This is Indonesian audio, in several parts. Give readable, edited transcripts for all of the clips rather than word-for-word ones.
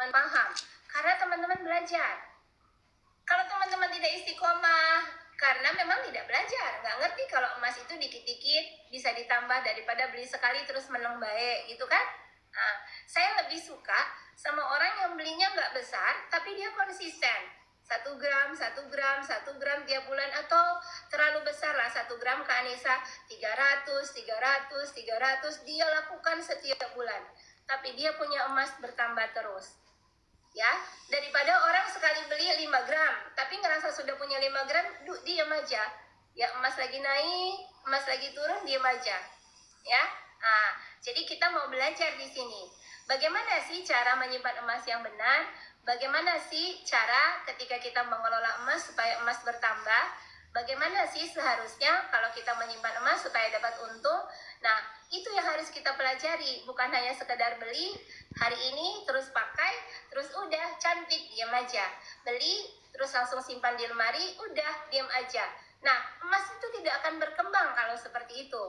paham, karena teman-teman belajar. Kalau teman-teman tidak istiqomah, karena memang tidak belajar, nggak ngerti kalau emas itu dikit-dikit bisa ditambah daripada beli sekali terus menang baik, gitu kan? Nah, saya lebih suka sama orang yang belinya nggak besar, tapi dia konsisten. 1 gram, 1 gram, 1 gram tiap bulan, atau terlalu besar lah 1 gram ke Anissa, 300, 300, 300, dia lakukan setiap bulan. Tapi dia punya emas bertambah terus. Ya, daripada orang sekali beli 5 gram tapi ngerasa sudah punya 5 gram, diam aja ya, emas lagi naik, emas lagi turun, diam aja ya. Nah, jadi kita mau belajar di sini bagaimana sih cara menyimpan emas yang benar, bagaimana sih cara ketika kita mengelola emas supaya emas bertambah, bagaimana sih seharusnya kalau kita menyimpan emas supaya dapat untung. Nah, itu yang harus kita pelajari, bukan hanya sekedar beli hari ini terus pakai, terus udah cantik diam aja, beli terus langsung simpan di lemari, udah diam aja. Nah, emas itu tidak akan berkembang kalau seperti itu.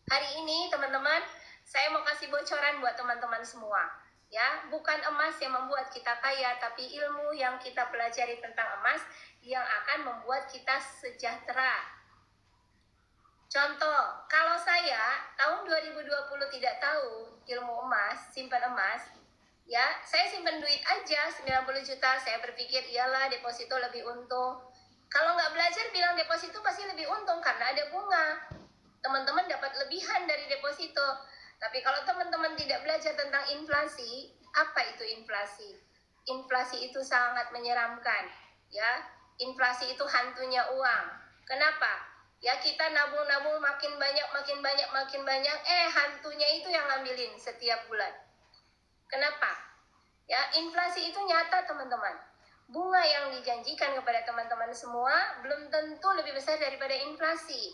Hari ini teman-teman, saya mau kasih bocoran buat teman-teman semua ya, bukan emas yang membuat kita kaya, tapi ilmu yang kita pelajari tentang emas yang akan membuat kita sejahtera. Contoh, kalau saya tahun 2020 tidak tahu ilmu emas, simpan emas, ya, saya simpan duit aja 90 juta, saya berpikir iyalah deposito lebih untung. Kalau nggak belajar bilang deposito pasti lebih untung karena ada bunga. Teman-teman dapat lebihan dari deposito. Tapi kalau teman-teman tidak belajar tentang inflasi, apa itu inflasi? Inflasi itu sangat menyeramkan, ya. Inflasi itu hantunya uang. Kenapa? Ya, kita nabung-nabung makin banyak, makin banyak, makin banyak, hantunya itu yang ngambilin setiap bulan. Kenapa? Ya, inflasi itu nyata teman-teman. Bunga yang dijanjikan kepada teman-teman semua belum tentu lebih besar daripada inflasi.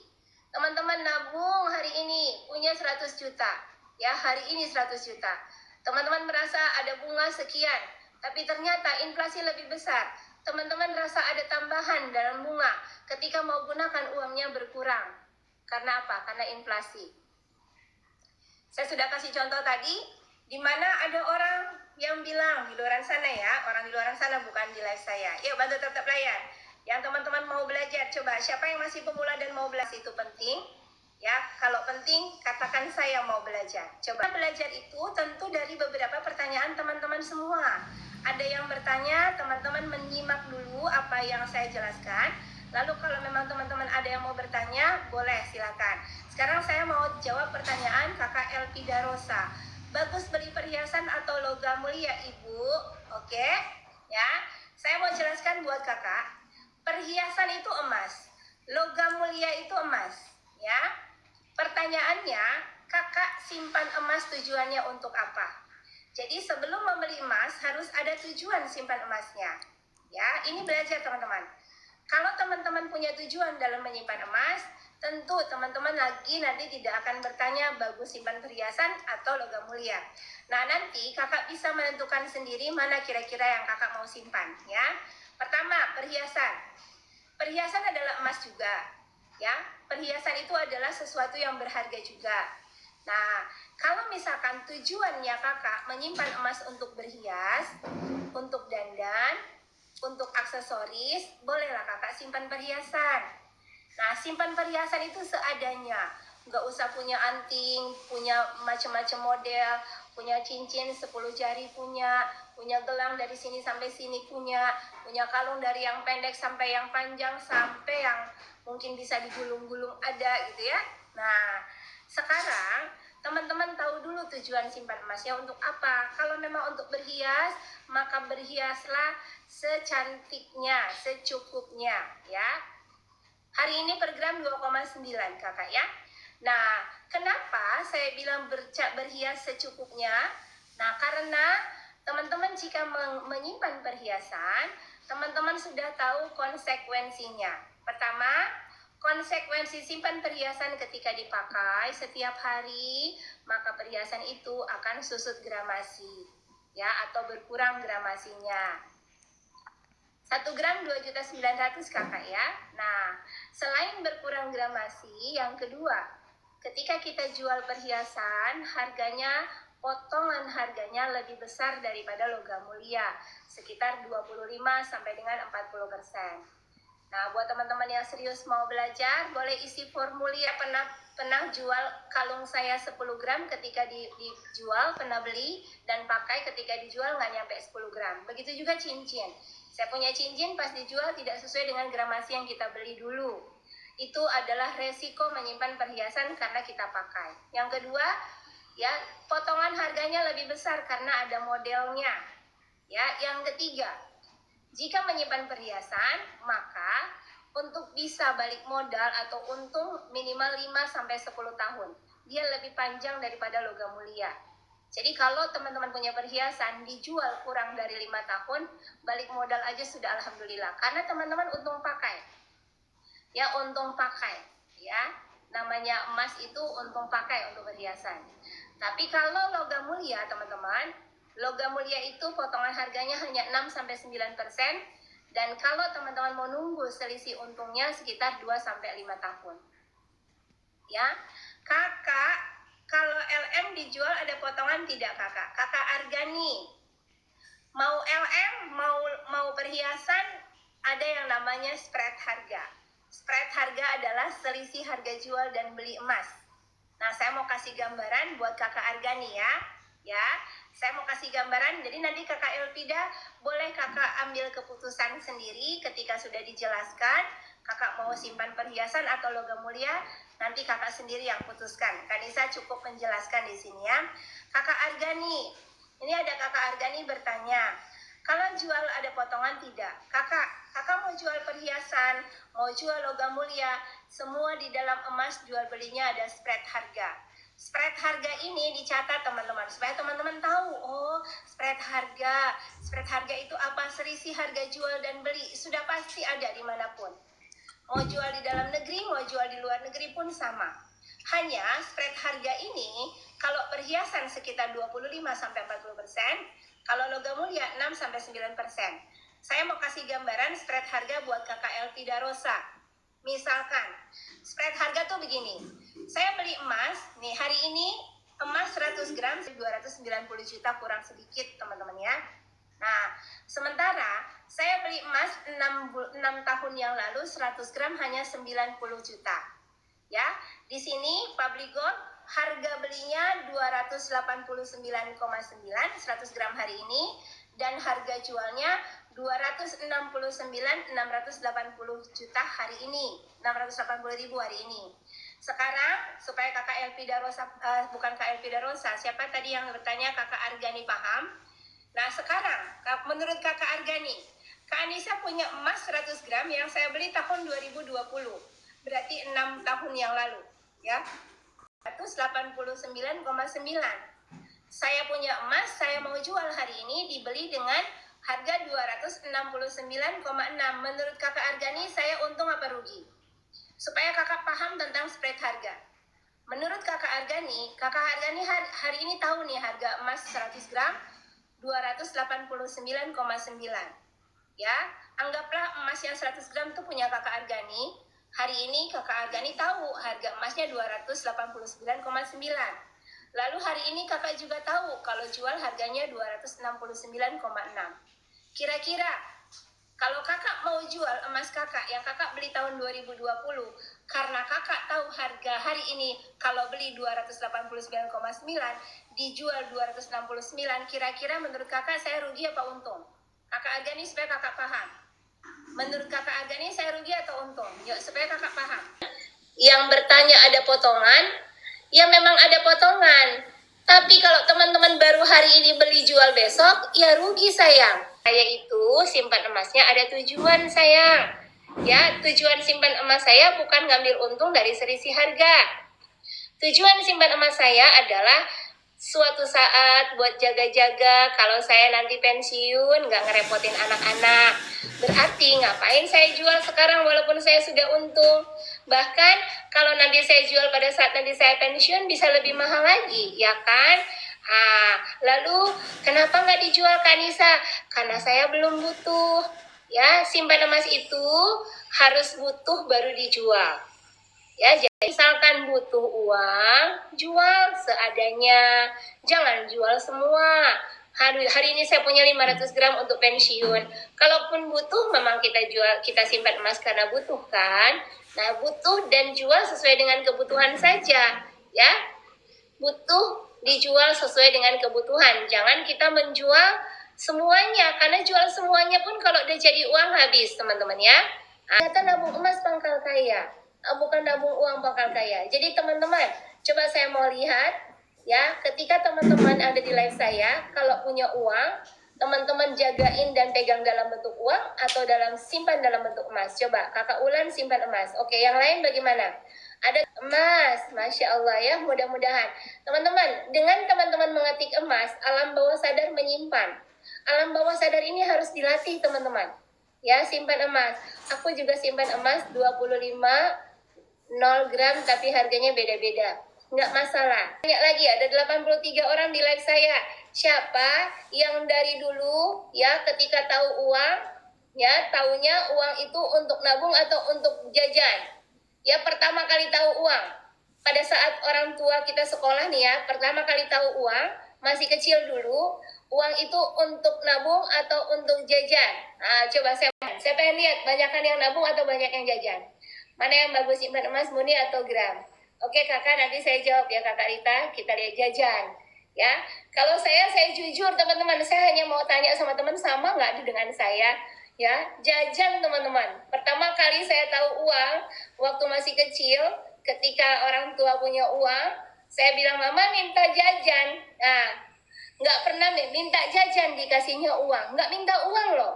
Teman-teman nabung hari ini punya 100 juta. Ya, hari ini 100 juta. Teman-teman merasa ada bunga sekian, tapi ternyata inflasi lebih besar. Teman-teman rasa ada tambahan dalam bunga. Ketika mau gunakan uangnya berkurang. Karena apa? Karena inflasi. Saya sudah kasih contoh tadi, di mana ada orang yang bilang di luar sana ya, orang di luar sana bukan di live saya. Yuk bantu tetap layar. Yang teman-teman mau belajar, coba siapa yang masih pemula dan mau belajar, itu penting. Ya, kalau penting katakan saya mau belajar. Coba belajar itu tentu dari beberapa pertanyaan teman-teman semua. Ada yang bertanya, teman-teman menyimak dulu apa yang saya jelaskan. Lalu kalau memang teman-teman ada yang mau bertanya, boleh silakan. Sekarang saya mau jawab pertanyaan Kakak Elpida Rosa. Bagus beli perhiasan atau logam mulia, Ibu? Oke, ya. Saya mau jelaskan buat Kakak. Perhiasan itu emas, logam mulia itu emas, ya. Pertanyaannya, Kakak simpan emas tujuannya untuk apa? Jadi sebelum membeli emas harus ada tujuan simpan emasnya. Ya, ini belajar teman-teman. Kalau teman-teman punya tujuan dalam menyimpan emas, tentu teman-teman lagi nanti tidak akan bertanya bagus simpan perhiasan atau logam mulia. Nah, nanti kakak bisa menentukan sendiri mana kira-kira yang kakak mau simpan, ya. Pertama, perhiasan. Perhiasan adalah emas juga, ya. Perhiasan itu adalah sesuatu yang berharga juga. Nah, kalau misalkan tujuannya kakak menyimpan emas untuk berhias, untuk dandan, untuk aksesoris, bolehlah kakak simpan perhiasan. Nah, simpan perhiasan itu seadanya. Nggak usah punya anting, punya macam-macam model, punya cincin 10 jari punya gelang dari sini sampai sini punya kalung dari yang pendek sampai yang panjang, sampai yang mungkin bisa digulung-gulung ada gitu ya. Nah, sekarang teman-teman tahu dulu tujuan simpan emasnya untuk apa. Kalau memang untuk berhias, maka berhiaslah secantiknya, secukupnya ya. Hari ini per gram 2,9 kakak ya. Nah, kenapa saya bilang berhias secukupnya? Nah, karena teman-teman jika menyimpan perhiasan, teman-teman sudah tahu konsekuensinya. Pertama, konsekuensi simpan perhiasan ketika dipakai setiap hari, maka perhiasan itu akan susut gramasi, ya, atau berkurang gramasinya. 1 gram 2.900.000 kakak ya. Nah, selain berkurang gramasi, yang kedua, ketika kita jual perhiasan, harganya potongan harganya lebih besar daripada logam mulia, sekitar 25 sampai dengan 40%. Nah, buat teman-teman yang serius mau belajar, boleh isi formulir. Pernah jual kalung saya 10 gram ketika dijual, pernah beli dan pakai ketika dijual nggak nyampe 10 gram. Begitu juga cincin. Saya punya cincin pas dijual tidak sesuai dengan gramasi yang kita beli dulu. Itu adalah resiko menyimpan perhiasan karena kita pakai. Yang kedua, ya, potongan harganya lebih besar karena ada modelnya. Ya, yang ketiga, jika menyimpan perhiasan, maka untuk bisa balik modal atau untung minimal 5-10 tahun. Dia lebih panjang daripada logam mulia. Jadi kalau teman-teman punya perhiasan dijual kurang dari 5 tahun, balik modal aja sudah alhamdulillah. Karena teman-teman untung pakai. Ya, untung pakai. Ya, namanya emas itu untung pakai untuk perhiasan. Tapi kalau logam mulia, teman-teman, logam mulia itu potongan harganya hanya 6-9%, dan kalau teman-teman mau nunggu selisih untungnya sekitar 2-5 tahun. Ya, kakak, kalau LM dijual ada potongan tidak kakak? Kakak Argani, mau LM, mau perhiasan, ada yang namanya spread harga. Spread harga adalah selisih harga jual dan beli emas. Nah, saya mau kasih gambaran buat kakak Argani ya, saya mau kasih gambaran. Jadi nanti kakak Elpida boleh kakak ambil keputusan sendiri ketika sudah dijelaskan. Kakak mau simpan perhiasan atau logam mulia, nanti kakak sendiri yang putuskan. Kanisa cukup menjelaskan di sini ya. Kakak Argani, ini ada kakak Argani bertanya, kalau jual ada potongan tidak? Kakak mau jual perhiasan, mau jual logam mulia, semua di dalam emas jual belinya ada spread harga. Spread harga ini dicatat teman-teman, supaya teman-teman tahu, oh spread harga itu apa, selisih harga jual dan beli, sudah pasti ada dimanapun. Mau jual di dalam negeri, mau jual di luar negeri pun sama. Hanya spread harga ini, kalau perhiasan sekitar 25-40%, kalau logam mulia 6-9%. Saya mau kasih gambaran spread harga buat kakak Elpida Rosa. Misalkan, spread harga tuh begini. Saya beli emas, nih hari ini emas 100 gram 290 juta kurang sedikit teman-teman ya. Nah, sementara saya beli emas 6 tahun yang lalu 100 gram hanya 90 juta. Ya, di sini Public Gold harga belinya 289,9 100 gram hari ini, dan harga jualnya 269.680 juta hari ini, 680.000 hari ini. Sekarang supaya kakak Elpida Rosa, bukan kak Elpida Rosa, siapa tadi yang bertanya, kakak Argani paham? Nah sekarang menurut kakak Argani, Kak Anissa punya emas 100 gram yang saya beli tahun 2020, berarti 6 tahun yang lalu ya, 189,9. Saya punya emas, saya mau jual hari ini, dibeli dengan harga 269,6. Menurut kakak Argani, saya untung apa rugi? Supaya kakak paham tentang spread harga. Menurut kakak Argani hari ini tahu nih harga emas 100 gram 289,9. Ya, anggaplah emas yang 100 gram itu punya kakak Argani. Hari ini kakak Argani tahu harga emasnya 289,9. Lalu hari ini kakak juga tahu kalau jual harganya 269,6. Kira-kira kalau kakak mau jual emas kakak yang kakak beli tahun 2020, karena kakak tahu harga hari ini kalau beli 289,9 dijual 269, kira-kira menurut kakak saya rugi apa untung? Kakak Argani supaya kakak paham. Menurut kakak Argani saya rugi atau untung? Yuk supaya kakak paham. Yang bertanya ada potongan, ya memang ada potongan. Tapi kalau teman-teman baru hari ini beli jual besok, ya rugi sayang. Saya itu simpan emasnya ada tujuan sayang. Ya, tujuan simpan emas saya bukan ngambil untung dari selisih harga. Tujuan simpan emas saya adalah suatu saat buat jaga-jaga kalau saya nanti pensiun nggak ngerepotin anak-anak. Berarti ngapain saya jual sekarang walaupun saya sudah untung. Bahkan kalau nanti saya jual pada saat nanti saya pensiun bisa lebih mahal lagi, ya kan? Lalu kenapa nggak dijual Kak Nisa? Karena saya belum butuh. Ya, simpan emas itu harus butuh baru dijual. Ya. Misalkan butuh uang, jual seadanya, jangan jual semua. Hari ini saya punya 500 gram untuk pensiun. Kalaupun butuh, memang kita jual, kita simpan emas karena butuh kan. Nah, butuh dan jual sesuai dengan kebutuhan saja, ya. Butuh dijual sesuai dengan kebutuhan. Jangan kita menjual semuanya, karena jual semuanya pun kalau udah jadi uang habis, teman-teman ya. Ternyata nabung emas pangkal kaya, bukan nabung uang pangkal kaya. Jadi teman-teman, coba saya mau lihat ya, ketika teman-teman ada di live saya, kalau punya uang, teman-teman jagain dan pegang dalam bentuk uang atau dalam simpan dalam bentuk emas. Coba Kakak Ulan simpan emas. Oke, yang lain bagaimana? Ada emas, Masya Allah ya, mudah-mudahan. Teman-teman, dengan teman-teman mengetik emas, alam bawah sadar menyimpan. Alam bawah sadar ini harus dilatih teman-teman. Ya, simpan emas. Aku juga simpan emas 25 0 gram tapi harganya beda-beda. Nggak masalah. Banyak lagi, ada 83 orang di live saya. Siapa yang dari dulu ya ketika tahu uang, ya taunya uang itu untuk nabung atau untuk jajan? Ya pertama kali tahu uang. Pada saat orang tua kita sekolah nih ya, pertama kali tahu uang, masih kecil dulu, uang itu untuk nabung atau untuk jajan? Nah, coba saya pengen lihat, banyakan yang nabung atau banyak yang jajan? Mana yang bagus, simpan emas murni atau gram? Oke kakak, nanti saya jawab ya kakak Rita, kita lihat jajan. Ya, kalau saya jujur teman-teman, saya hanya mau tanya sama teman, sama nggak dengan saya? Ya, jajan teman-teman. Pertama kali saya tahu uang, waktu masih kecil, ketika orang tua punya uang, saya bilang, mama minta jajan. Nah, nggak pernah minta jajan dikasihnya uang, nggak minta uang loh.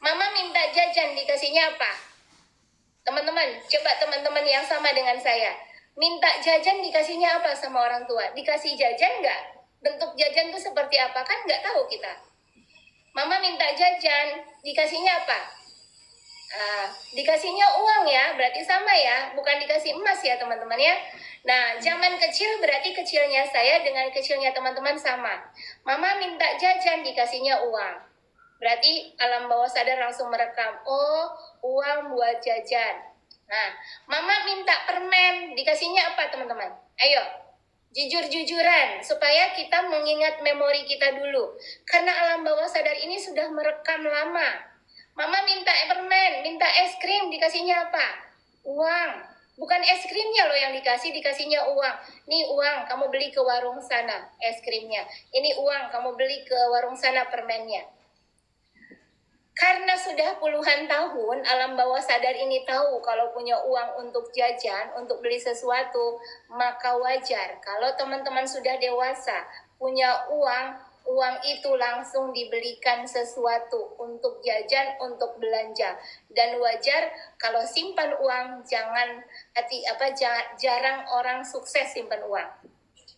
Mama minta jajan dikasihnya apa? Teman-teman, coba teman-teman yang sama dengan saya, minta jajan dikasihnya apa sama orang tua? Dikasih jajan nggak? Bentuk jajan itu seperti apa? Kan nggak tahu kita. Mama minta jajan, dikasihnya apa? Dikasihnya uang ya, berarti sama ya, bukan dikasih emas ya teman-teman ya. Nah, zaman kecil berarti kecilnya saya dengan kecilnya teman-teman sama. Mama minta jajan, dikasihnya uang. Berarti alam bawah sadar langsung merekam, oh uang buat jajan. Nah, mama minta permen, dikasihnya apa teman-teman? Ayo, jujur-jujuran, supaya kita mengingat memori kita dulu. Karena alam bawah sadar ini sudah merekam lama. Mama minta permen, minta es krim, dikasihnya apa? Uang. Bukan es krimnya loh yang dikasihnya uang. Nih uang, kamu beli ke warung sana es krimnya. Ini uang, kamu beli ke warung sana permennya. Karena sudah puluhan tahun, alam bawah sadar ini tahu kalau punya uang untuk jajan, untuk beli sesuatu, maka wajar. Kalau teman-teman sudah dewasa, punya uang, uang itu langsung dibelikan sesuatu untuk jajan, untuk belanja. Dan wajar kalau simpan uang, jarang orang sukses simpan uang.